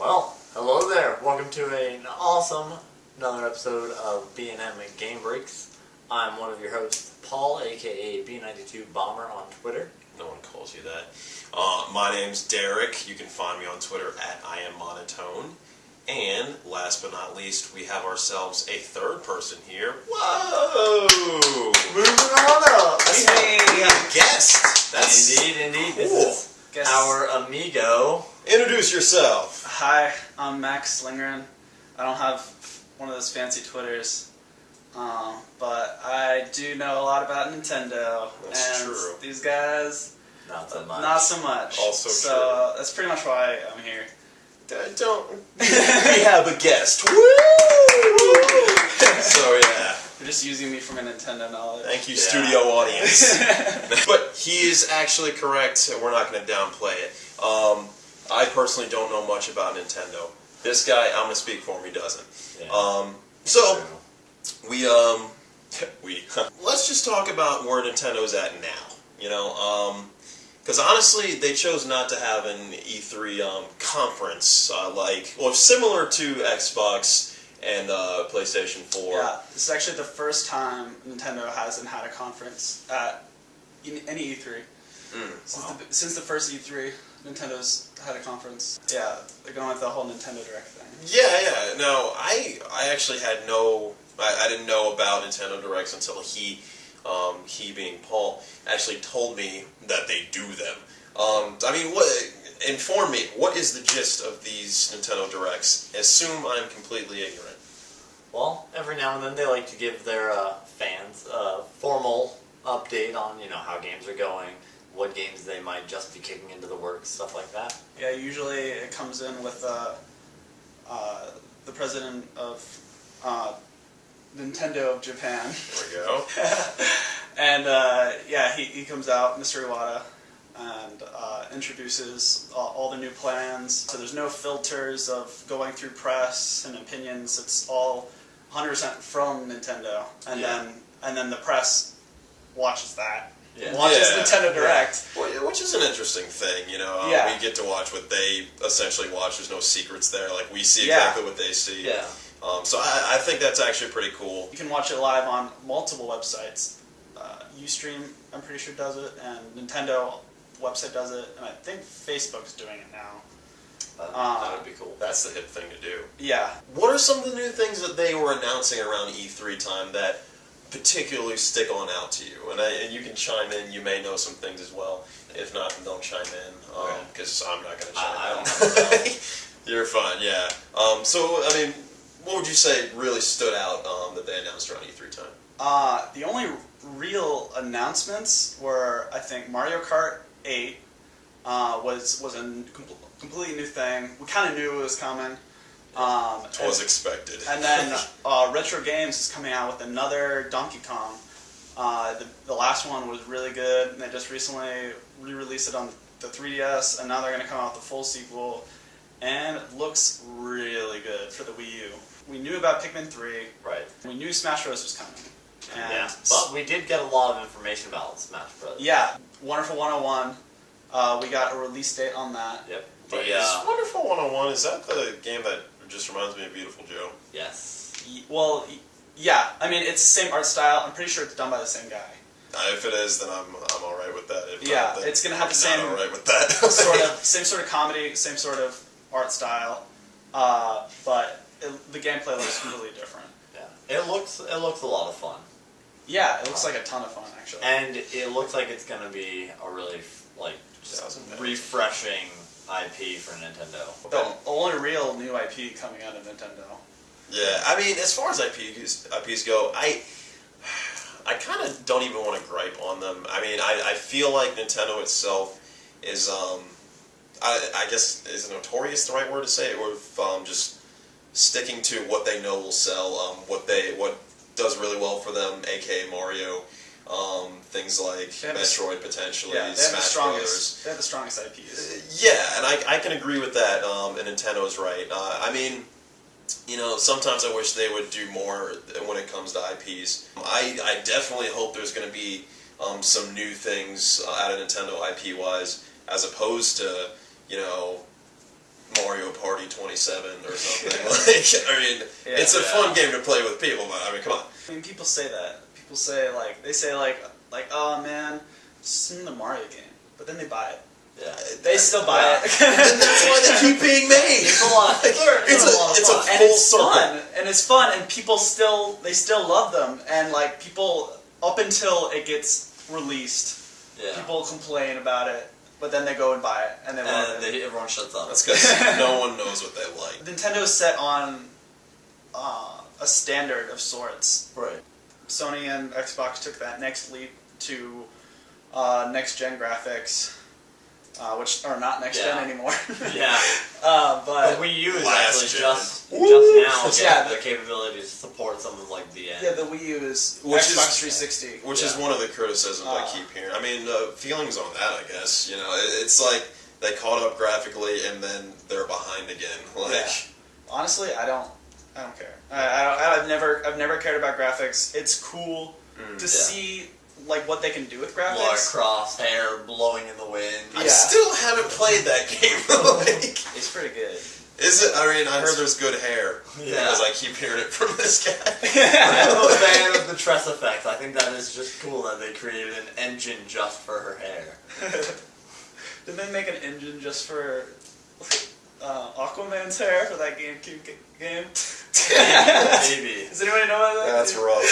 Well, hello there. Welcome to another episode of BnM Gamebreaks. I'm one of your hosts, Paul, aka B92 Bomber on Twitter. No one calls you that. My name's Derrick. You can find me on Twitter at IamMonotone. And last but not least, we have ourselves a third person here. Whoa! Moving on up. We have a guest. Indeed. Cool. This is our amigo. Introduce yourself. Hi, I'm Max Lindgren. I don't have one of those fancy Twitters, but I do know a lot about Nintendo. That's and true. These guys, Not so much. not so much. Also so that's pretty much why I'm here. We have a guest. Woo! So yeah. You're just using me for my Nintendo knowledge. Thank you, studio audience. But he is actually correct, and we're not going to downplay it. I personally don't know much about Nintendo. This guy, I'm going to speak for him, he doesn't. Yeah. Let's just talk about where Nintendo's at now. You know, because honestly, they chose not to have an E3 conference similar to Xbox and PlayStation 4. Yeah, this is actually the first time Nintendo hasn't had a conference at any E3. Since the first E3, Nintendo's had a conference. Yeah, they're going with the whole Nintendo Direct thing. Yeah. No, I actually had I didn't know about Nintendo Directs until he being Paul, actually told me that they do them. Inform me, what is the gist of these Nintendo Directs? Assume I'm completely ignorant. Well, every now and then they like to give their fans a formal update on, how games are going, what games they might just be kicking into the works, stuff like that. Yeah, usually it comes in with the president of Nintendo of Japan. There we go. And he comes out, Mr. Iwata, and introduces all the new plans. So there's no filters of going through press and opinions. It's all 100% from Nintendo, and then the press watches that. Watches Nintendo Direct. Well, which is an interesting thing, We get to watch what they essentially watch. There's no secrets there. Like, we see exactly what they see. Yeah. So I think that's actually pretty cool. You can watch it live on multiple websites. Ustream, I'm pretty sure, does it, and Nintendo website does it, and I think Facebook's doing it now. That would be cool. That's the hip thing to do. Yeah. What are some of the new things that they were announcing around E3 time that particularly stick on out to you? And you can chime in. You may know some things as well. If not, then don't chime in, because I'm not going to chime in. I don't know. You're fine, yeah. What would you say really stood out that they announced around E3 time? The only real announcements were, I think, Mario Kart 8 was a completely new thing. We kind of knew it was coming. It was expected. And then Retro Games is coming out with another Donkey Kong. The last one was really good, and they just recently re-released it on the 3DS, and now they're going to come out with the full sequel, and it looks really good for the Wii U. We knew about Pikmin 3. Right. We knew Smash Bros. Was coming. And but we did get a lot of information about Smash Bros. Yeah, Wonderful 101. We got a release date on that. Yep. Is Wonderful 101, is that the game that just reminds me of Beautiful Joe? Yes. Well, yeah. It's the same art style. I'm pretty sure it's done by the same guy. If it is, then I'm all right with that. If yeah, not, then it's gonna have the I'm same. Not all right with that. same sort of comedy, same sort of art style, but the gameplay looks completely different. Yeah. It looks a lot of fun. Yeah, it looks like a ton of fun, actually. And it looks like it's going to be a really, refreshing IP for Nintendo. The only real new IP coming out of Nintendo. Yeah, as far as IPs go, I kind of don't even want to gripe on them. I feel like Nintendo itself is, I guess, is notorious the right word to say, or just sticking to what they know will sell, what does really well for them, aka Mario, things like Metroid potentially, Smash Brothers. They have the strongest IPs. And I can agree with that, and Nintendo's right. Sometimes I wish they would do more when it comes to IPs. I definitely hope there's going to be some new things out of Nintendo IP-wise, as opposed to, Mario Party 27 or something. It's a fun game to play with people, but I mean, come on. I mean, people say that. People say oh man, just another Mario game, but then they buy it. Yeah. They still buy it. And that's why they keep being made. It's a lot. It's a And full it's circle. fun, and it's fun, and people still love them, and like people up until it gets released, people complain about it, but then they go and buy it, and everyone shuts up. That's because no one knows what they like. Nintendo's set on a standard of sorts. Right. Sony and Xbox took that next leap to next gen graphics. Which are not next gen anymore. Yeah. But the Wii U is last actually gen. just now getting the capability to support something like BN. Yeah, the Wii U is Xbox 360. Which is one of the criticisms I keep hearing. I mean, feelings on that, I guess. You know, it's like they caught up graphically and then they're behind again. Honestly, I don't care. I've never cared about graphics. It's cool to see like what they can do with graphics. Lara Croft's hair blowing in the wind. I still haven't played that game. It's pretty good. Is it? I mean, I heard there's good hair. Yeah. Because I keep hearing it from this guy. I'm a fan of the tress effects. I think that is just cool that they created an engine just for her hair. Didn't they make an engine just for Aquaman's hair for that GameCube game? Maybe. Does anybody know about that? That's rough.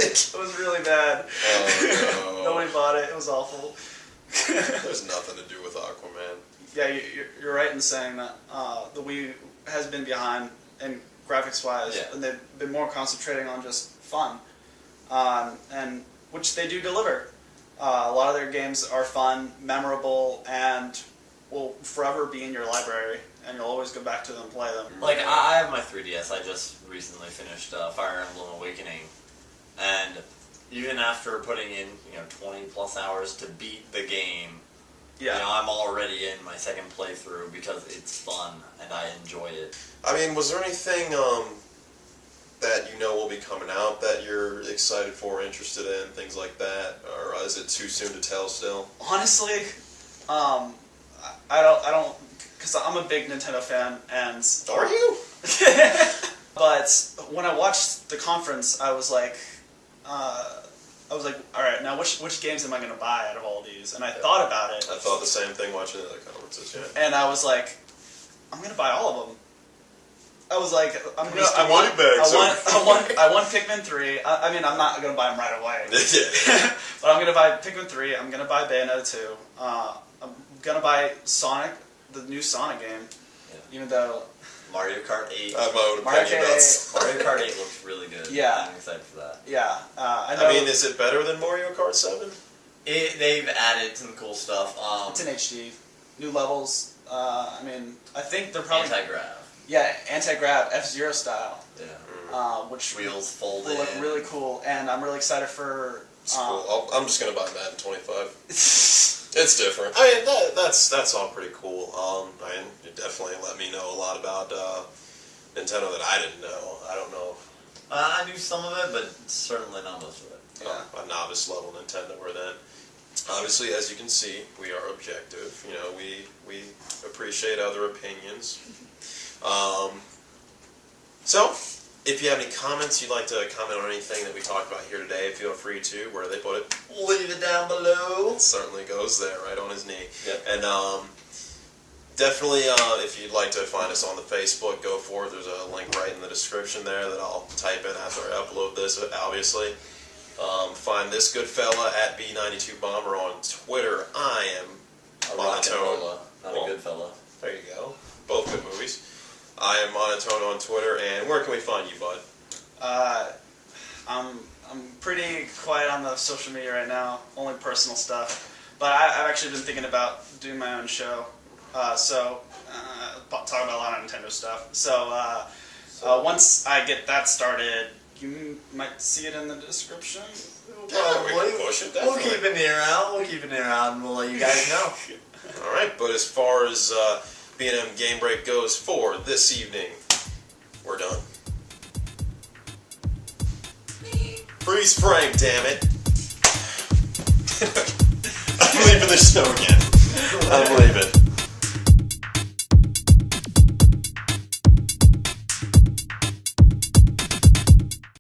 It was really bad. Oh, no. Nobody bought it. It was awful. There's nothing to do with Aquaman. Yeah, you're right in saying that the Wii has been behind in graphics-wise, and they've been more concentrating on just fun, and which they do deliver. A lot of their games are fun, memorable, and will forever be in your library, and you'll always go back to them and play them. Like, I have my 3DS. I just recently finished Fire Emblem Awakening, and even after putting in 20 plus hours to beat the game, I'm already in my second playthrough because it's fun and I enjoy it. I mean, was there anything that will be coming out that you're excited for, interested in, things like that, or is it too soon to tell still? Honestly, I don't, because I'm a big Nintendo fan, and are you? But when I watched the conference, I was like, all right, now which games am I going to buy out of all these? And I thought about it. I thought the same thing watching the other conferences. Yeah. And I was like, I'm going to buy all of them. I was like, I want Pikmin 3. I mean, I'm not going to buy them right away. But I'm going to buy Pikmin 3. I'm going to buy Bayonetta 2. I'm going to buy Sonic, the new Sonic game. Yeah. Even though Mario Kart 8. Mario Kart 8 looks really good. Yeah. I'm excited for that. Yeah. I mean, is it better than Mario Kart 7? They've added some cool stuff. It's in HD. New levels. I mean, I think they're probably... Anti-grav. Yeah, anti-grav, F-Zero style. Yeah. Which wheels fold will look really cool, and I'm really excited for... cool. I'm just going to buy Madden 25. It's different. I mean, that's all pretty cool. And you definitely let me know a lot about Nintendo that I didn't know. I don't know. I knew some of it, but certainly not most of it. A novice level Nintendoer then. Obviously, as you can see, we are objective. We appreciate other opinions. So, if you have any comments, you'd like to comment on anything that we talked about here today, feel free to. Where do they put it? Leave it down below. It certainly goes there, right on his knee. Yep. And definitely, if you'd like to find us on the Facebook, go for it. There's a link right in the description there that I'll type in after I upload this, obviously. Find this good fella at B92Bomber on Twitter. I am Monotone. Not a good fella. There you go. Both good movies. I am Monotone on Twitter, and where can we find you, bud? I'm pretty quiet on the social media right now, only personal stuff. But I've actually been thinking about doing my own show, talk about a lot of Nintendo stuff. So once I get that started, you might see it in the description. We'll keep an ear out, and we'll let you guys know. All right, but as far as BnM Gamebreak goes for this evening, we're done. Freeze frame, damn it. I'm leaving the show again.